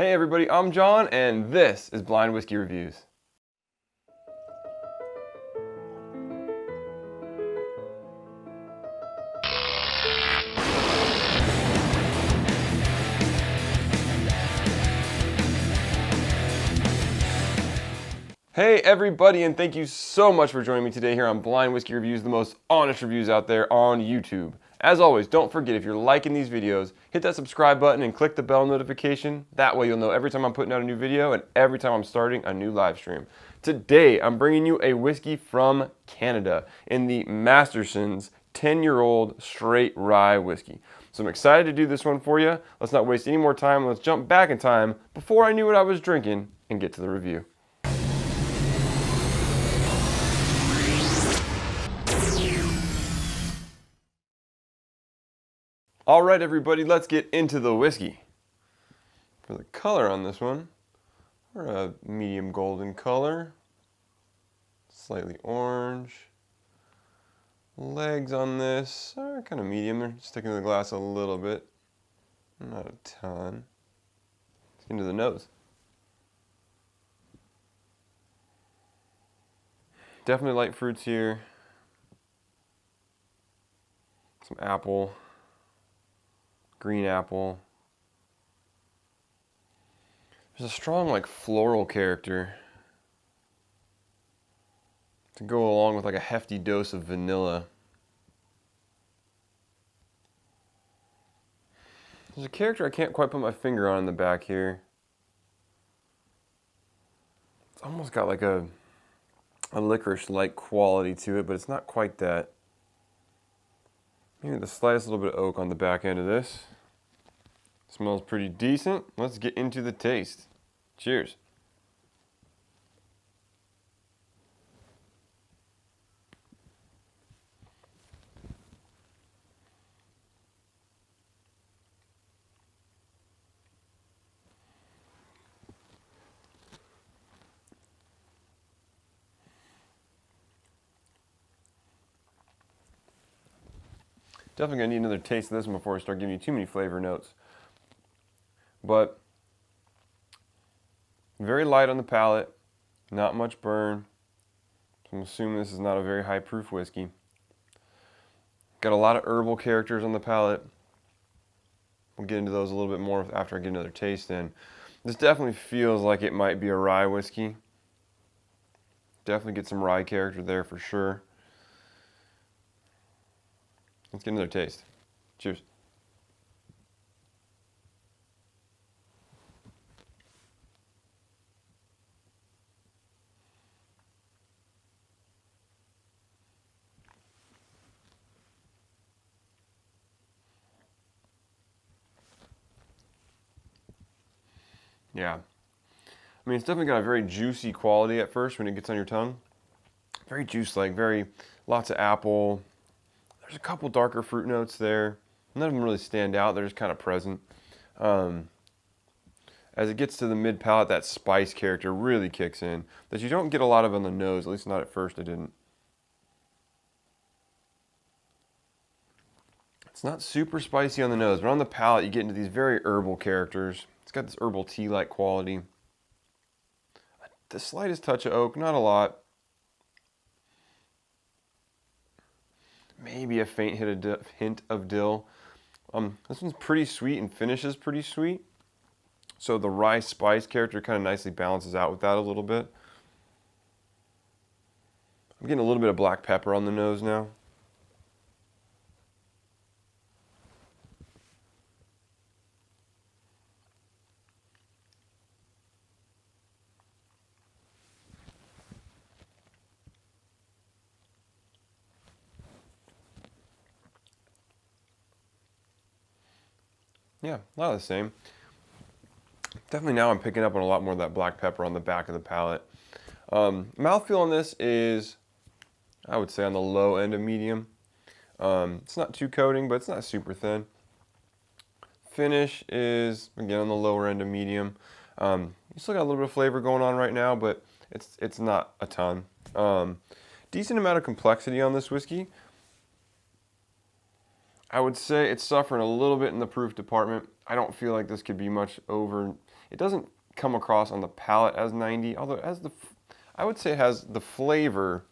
Hey everybody, I'm John, and this is Blind Whiskey Reviews. Hey everybody, and thank you so much for joining me today here on Blind Whiskey Reviews, the most honest reviews out there on YouTube. As always, don't forget, if you're liking these videos, hit that subscribe button and click the bell notification. That way you'll know every time I'm putting out a new video and every time I'm starting a new live stream. Today, I'm bringing you a whiskey from Canada in the Masterson's 10-year-old straight rye whiskey. So I'm excited to do this one for you. Let's not waste any more time. Let's jump back in time before I knew what I was drinking and get to the review. All right, everybody, let's get into the whiskey. For the color on this one, we're a medium golden color, slightly orange. Legs on this are kind of medium. They're sticking to the glass a little bit, not a ton. Let's get into the nose. Definitely light fruits here. Some apple. Green apple. There's a strong floral character to go along with a hefty dose of vanilla. There's a character I can't quite put my finger on in the back here. It's almost got a licorice-like quality to it, but it's not quite that. Maybe the slightest little bit of oak on the back end of this. Smells pretty decent. Let's get into the taste. Cheers. Definitely gonna need another taste of this one before I start giving you too many flavor notes. But very light on the palate, not much burn. So I'm assuming this is not a very high proof whiskey. Got a lot of herbal characters on the palate. We'll get into those a little bit more after I get another taste in. This definitely feels like it might be a rye whiskey. Definitely get some rye character there for sure. Let's get another taste. Cheers. Yeah. I mean, it's definitely got a very juicy quality at first when it gets on your tongue. Very juice-like, lots of apple. There's a couple darker fruit notes there. None of them really stand out. They're just kind of present. As it gets to the mid-palate, that spice character really kicks in that you don't get a lot of on the nose, at least not at first. I didn't. It's not super spicy on the nose, but on the palate, you get into these very herbal characters. It's got this herbal tea-like quality. The slightest touch of oak, not a lot. Maybe a faint hint of dill. This one's pretty sweet and finishes pretty sweet. So the rye spice character kind of nicely balances out with that a little bit. I'm getting a little bit of black pepper on the nose now. Yeah, a lot of the same. Definitely now I'm picking up on a lot more of that black pepper on the back of the palate. Mouthfeel on this is, I would say, on the low end of medium. It's not too coating, but it's not super thin. Finish is, again, on the lower end of medium. You still got a little bit of flavor going on right now, but it's not a ton. Decent amount of complexity on this whiskey. I would say it's suffering a little bit in the proof department. I don't feel like this could be much over. It doesn't come across on the palate as 90, although it has I would say it has the flavor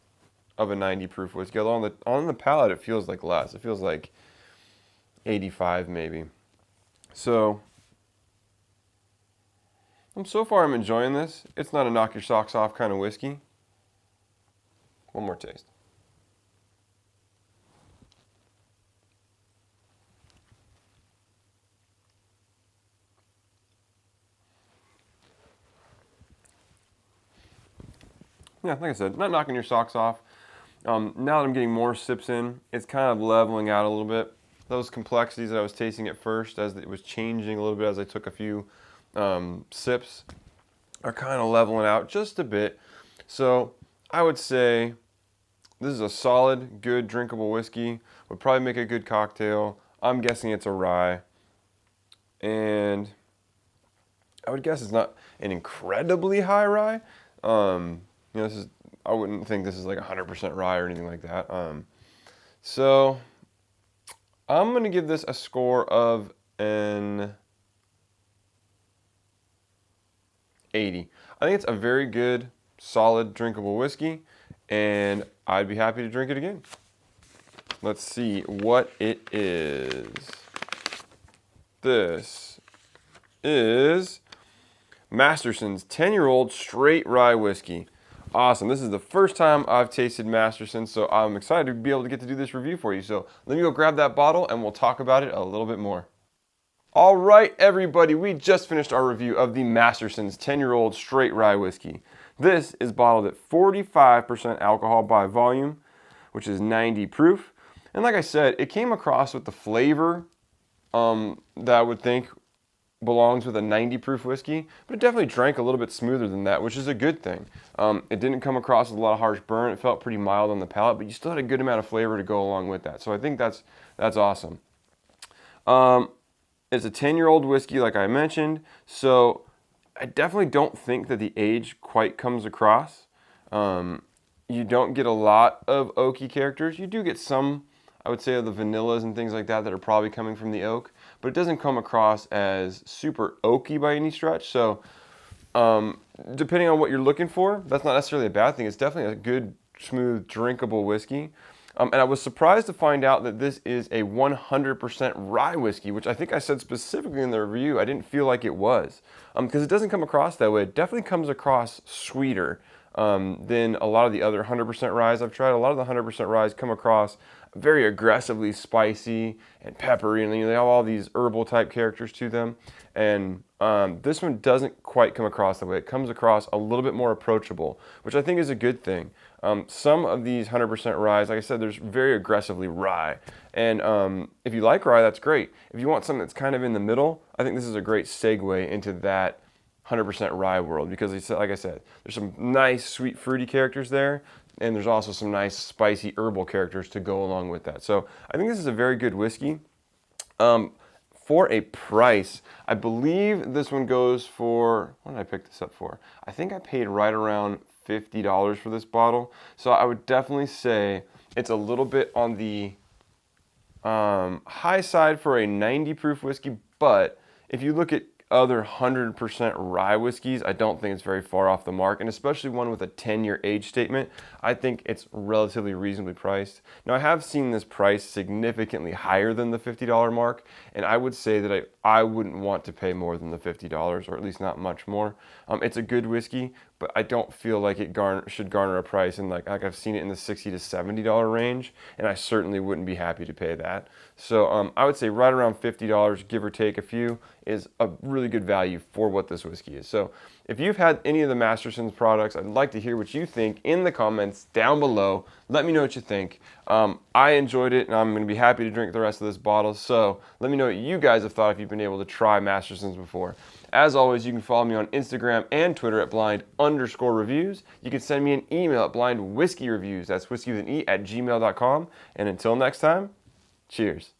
of a 90 proof whiskey. Although on the palate, it feels like less. It feels like 85 maybe. So so far I'm enjoying this. It's not a knock your socks off kind of whiskey. One more taste. Yeah, like I said, not knocking your socks off. Now that I'm getting more sips in, it's kind of leveling out a little bit. Those complexities that I was tasting at first, as it was changing a little bit as I took a few sips, are kind of leveling out just a bit. So I would say this is a solid, good, drinkable whiskey. Would probably make a good cocktail. I'm guessing it's a rye. And I would guess it's not an incredibly high rye. I wouldn't think this is like 100% rye or anything like that. So I'm going to give this a score of an 80. I think it's a very good, solid, drinkable whiskey, and I'd be happy to drink it again. Let's see what it is. This is Masterson's 10-year-old straight rye whiskey. Awesome. This is the first time I've tasted Masterson, so I'm excited to be able to get to do this review for you. So let me go grab that bottle and we'll talk about it a little bit more. All right, everybody, we just finished our review of the Masterson's 10-year-old straight rye whiskey. This is bottled at 45% alcohol by volume, which is 90 proof. And like I said, it came across with the flavor that I would think belongs with a 90 proof whiskey, but it definitely drank a little bit smoother than that, which is a good thing. It didn't come across with a lot of harsh burn. It felt pretty mild on the palate, but you still had a good amount of flavor to go along with that. So I think that's awesome. It's a 10-year-old whiskey, like I mentioned, so I definitely don't think that the age quite comes across. You don't get a lot of oaky characters. You do get some, I would say, of the vanillas and things like that are probably coming from the oak, but it doesn't come across as super oaky by any stretch. So depending on what you're looking for, that's not necessarily a bad thing. It's definitely a good, smooth, drinkable whiskey. And I was surprised to find out that this is a 100% rye whiskey, which I think I said specifically in the review. I didn't feel like it was, because it doesn't come across that way. It definitely comes across sweeter than a lot of the other 100% ryes I've tried. A lot of the 100% ryes come across very aggressively spicy and peppery, and they have all these herbal type characters to them. And this one doesn't quite come across that way. It comes across a little bit more approachable, which I think is a good thing. Some of these 100% ryes, like I said, there's very aggressively rye. And if you like rye, that's great. If you want something that's kind of in the middle, I think this is a great segue into that 100% rye world, because like I said, there's some nice sweet fruity characters there, and there's also some nice spicy herbal characters to go along with that. So I think this is a very good whiskey. For a price, I believe this one goes for, what did I pick this up for? I think I paid right around $50 for this bottle. So I would definitely say it's a little bit on the high side for a 90 proof whiskey, but if you look at other 100% rye whiskeys, I don't think it's very far off the mark, and especially one with a 10-year age statement, I think it's relatively reasonably priced. Now, I have seen this price significantly higher than the $50 mark, and I would say that I wouldn't want to pay more than the $50, or at least not much more. It's a good whiskey, but I don't feel like it should garner a price, and like I've seen it in the $60 to $70 range, and I certainly wouldn't be happy to pay that. So I would say right around $50, give or take a few, is a really good value for what this whiskey is. So if you've had any of the Masterson's products, I'd like to hear what you think in the comments down below. Let me know what you think. I enjoyed it, and I'm going to be happy to drink the rest of this bottle. So let me know what you guys have thought if you've been able to try Masterson's before. As always, you can follow me on Instagram and Twitter at blind_reviews. You can send me an email at blindwhiskeyreviews, that's whiskey with an E, @gmail.com. And until next time, cheers.